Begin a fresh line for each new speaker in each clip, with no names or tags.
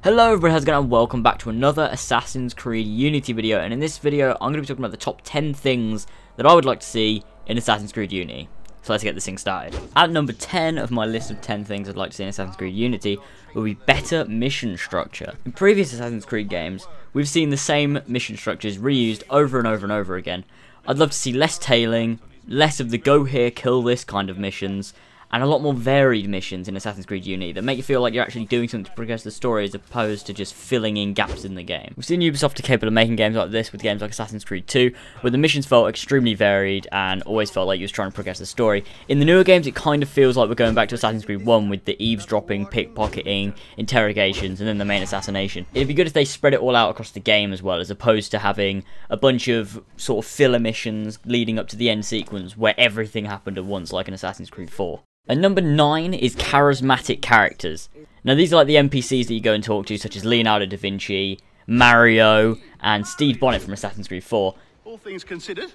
Hello everybody, how's it going, and welcome back to another Assassin's Creed Unity video. And in this video, I'm going to be talking about the top 10 things that I would like to see in Assassin's Creed Unity. So let's get this thing started. At number 10 of my list of 10 things I'd like to see in Assassin's Creed Unity will be better mission structure. In previous Assassin's Creed games, we've seen the same mission structures reused over and over and over again. I'd love to see less tailing, less of the go here, kill this kind of missions, and a lot more varied missions in Assassin's Creed Unity that make you feel like you're actually doing something to progress the story as opposed to just filling in gaps in the game. We've seen Ubisoft are capable of making games like this with games like Assassin's Creed 2, where the missions felt extremely varied and always felt like you was trying to progress the story. In the newer games, it kind of feels like we're going back to Assassin's Creed 1 with the eavesdropping, pickpocketing, interrogations, and then the main assassination. It'd be good if they spread it all out across the game as well, as opposed to having a bunch of sort of filler missions leading up to the end sequence where everything happened at once, like in Assassin's Creed 4. And number 9 is Charasmatic Characters. Now these are like the NPCs that you go and talk to, such as Leonardo da Vinci, Mario, and Steve Bonnet from Assassin's Creed 4.
All things considered,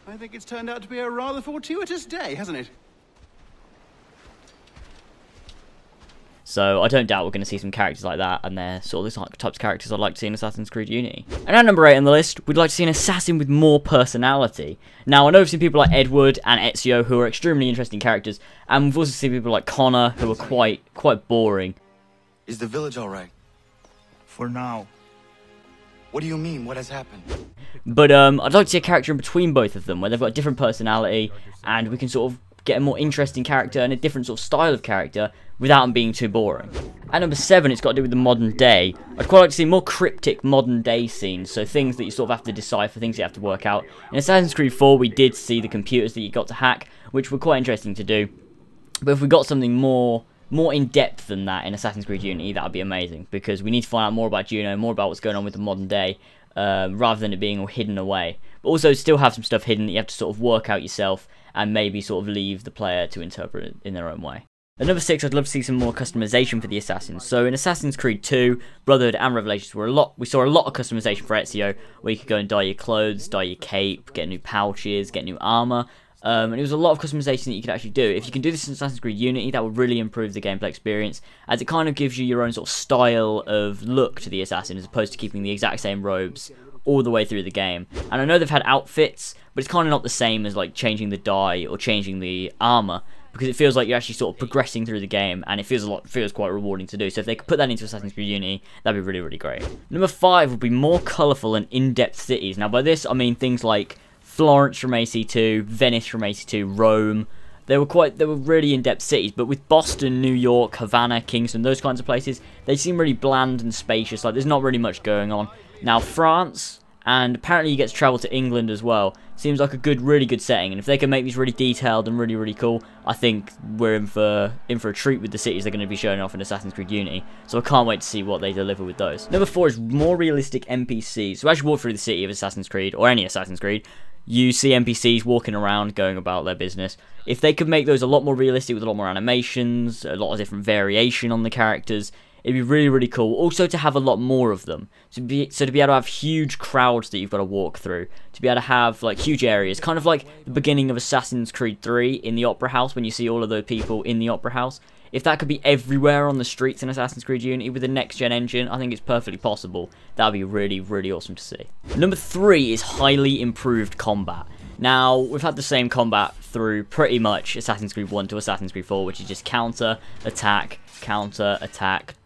I think it's turned out to be a rather fortuitous day, hasn't it?
So I don't doubt we're going to see some characters like that, and they're sort of the types of characters I'd like to see in Assassin's Creed Unity. And at number 8 on the list, we'd like to see an assassin with more personality. Now I know we've seen people like Edward and Ezio who are extremely interesting characters, and we've also seen people like Connor who are quite boring.
Is the village alright? For now. What do you mean? What has happened?
But I'd like to see a character in between both of them, where they've got a different personality, and we can sort of get a more interesting character and a different sort of style of character without them being too boring. At number 7, it's got to do with the modern day. I'd quite like to see more cryptic modern day scenes, so things that you sort of have to decipher, things you have to work out. In Assassin's Creed 4, we did see the computers that you got to hack, which were quite interesting to do. But if we got something more in-depth than that in Assassin's Creed Unity, that would be amazing, because we need to find out more about Juno, more about what's going on with the modern day, rather than it being all hidden away. But also still have some stuff hidden that you have to sort of work out yourself, and maybe sort of leave the player to interpret it in their own way. At number 6, I'd love to see some more customization for the assassins. So in Assassin's Creed 2, Brotherhood and Revelations we saw a lot of customization for Ezio, where you could go and dye your clothes, dye your cape, get new pouches, get new armor. And it was a lot of customization that you could actually do. If you can do this in Assassin's Creed Unity, that would really improve the gameplay experience, as it kind of gives you your own sort of style of look to the assassin, as opposed to keeping the exact same robes all the way through the game. And I know they've had outfits, but it's kind of not the same as like changing the dye or changing the armor, because it feels like you're actually sort of progressing through the game, and it feels quite rewarding to do. So if they could put that into Assassin's Creed Unity, that'd be really, really great. Number 5 would be more colourful and in-depth cities. Now by this I mean things like Florence from AC2, Venice from AC2, Rome. They were really in-depth cities, but with Boston, New York, Havana, Kingston, those kinds of places, they seem really bland and spacious, like there's not really much going on. Now France, and apparently you get to travel to England as well, seems like a really good setting, and if they can make these really detailed and really, really cool, I think we're in for a treat with the cities they're going to be showing off in Assassin's Creed Unity, so I can't wait to see what they deliver with those. Number 4 is more realistic NPCs. So as you walk through the city of Assassin's Creed, or any Assassin's Creed, you see NPCs walking around, going about their business. If they could make those a lot more realistic with a lot more animations, a lot of different variation on the characters, it'd be really, really cool. Also to have a lot more of them. So to be able to have huge crowds that you've got to walk through. To be able to have like huge areas. Kind of like the beginning of Assassin's Creed 3 in the Opera House, when you see all of the people in the Opera House. If that could be everywhere on the streets in Assassin's Creed Unity with the next-gen engine, I think it's perfectly possible. That would be really, really awesome to see. Number 3 is highly improved combat. Now, we've had the same combat through pretty much Assassin's Creed 1 to Assassin's Creed 4, which is just counter, attack,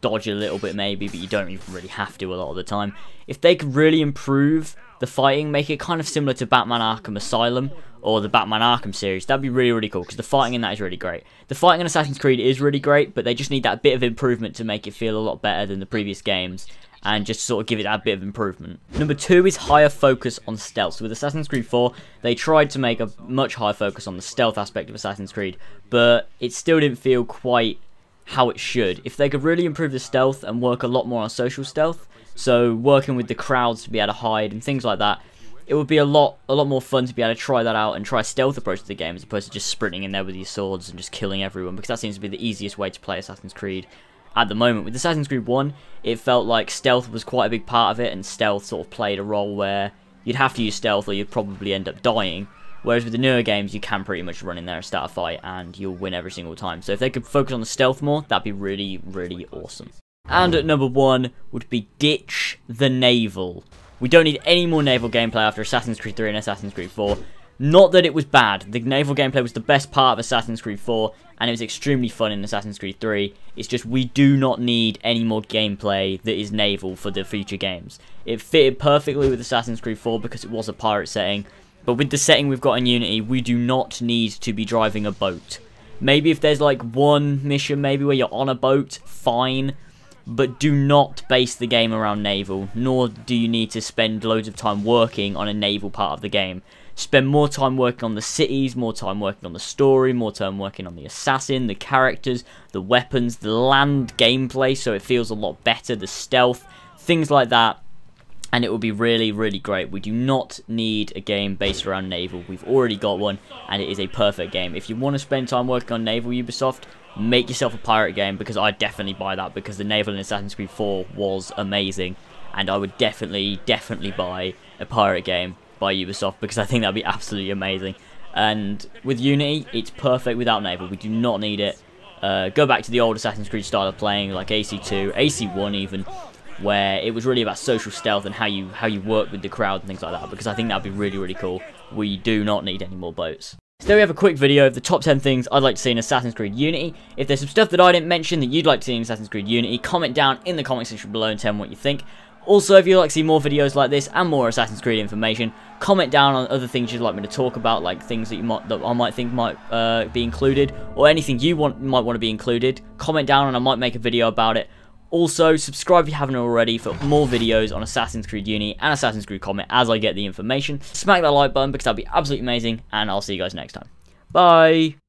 dodge a little bit maybe, but you don't even really have to a lot of the time. If they could really improve the fighting, make it kind of similar to Batman Arkham Asylum, or the Batman Arkham series, that'd be really, really cool, because the fighting in that is really great. The fighting in Assassin's Creed is really great, but they just need that bit of improvement to make it feel a lot better than the previous games, and just sort of give it that bit of improvement. Number 2 is higher focus on stealth. So with Assassin's Creed 4, they tried to make a much higher focus on the stealth aspect of Assassin's Creed, but it still didn't feel quite how it should. If they could really improve the stealth and work a lot more on social stealth, so working with the crowds to be able to hide and things like that, it would be a lot more fun to be able to try that out and try a stealth approach to the game, as opposed to just sprinting in there with your swords and just killing everyone, because that seems to be the easiest way to play Assassin's Creed at the moment. With Assassin's Creed 1, it felt like stealth was quite a big part of it, and stealth sort of played a role where you'd have to use stealth or you'd probably end up dying, whereas with the newer games you can pretty much run in there and start a fight and you'll win every single time. So if they could focus on the stealth more, that'd be really, really awesome. And at number 1 would be ditch the naval. We don't need any more naval gameplay after Assassin's Creed 3 and Assassin's Creed 4. Not that it was bad. The naval gameplay was the best part of Assassin's Creed 4, and it was extremely fun in Assassin's Creed 3. It's just we do not need any more gameplay that is naval for the future games. It fitted perfectly with Assassin's Creed 4 because it was a pirate setting, but with the setting we've got in Unity, we do not need to be driving a boat. Maybe if there's like one mission maybe where you're on a boat, fine, but do not base the game around naval, nor do you need to spend loads of time working on a naval part of the game. Spend more time working on the cities, more time working on the story, more time working on the assassin, the characters, the weapons, the land gameplay, so it feels a lot better, the stealth, things like that, and it will be really, really great. We do not need a game based around naval. We've already got one, and it is a perfect game. If you want to spend time working on naval, Ubisoft, make yourself a pirate game, because I'd definitely buy that, because the naval in Assassin's Creed 4 was amazing, and I would definitely buy a pirate game by Ubisoft, because I think that'd be absolutely amazing. And with Unity, it's perfect without naval. We do not need it. Go back to the old Assassin's Creed style of playing, like AC2, AC1 even, where it was really about social stealth and how you work with the crowd and things like that, because I think that'd be really, really cool. We do not need any more boats. So there we have a quick video of the top 10 things I'd like to see in Assassin's Creed Unity. If there's some stuff that I didn't mention that you'd like to see in Assassin's Creed Unity, comment down in the comment section below and tell me what you think. Also, if you'd like to see more videos like this and more Assassin's Creed information, comment down on other things you'd like me to talk about, like things that I might think might be included, or anything you might want to be included. Comment down and I might make a video about it. Also, subscribe if you haven't already for more videos on Assassin's Creed Unity and Assassin's Creed Comet as I get the information. Smack that like button because that'd be absolutely amazing, and I'll see you guys next time. Bye!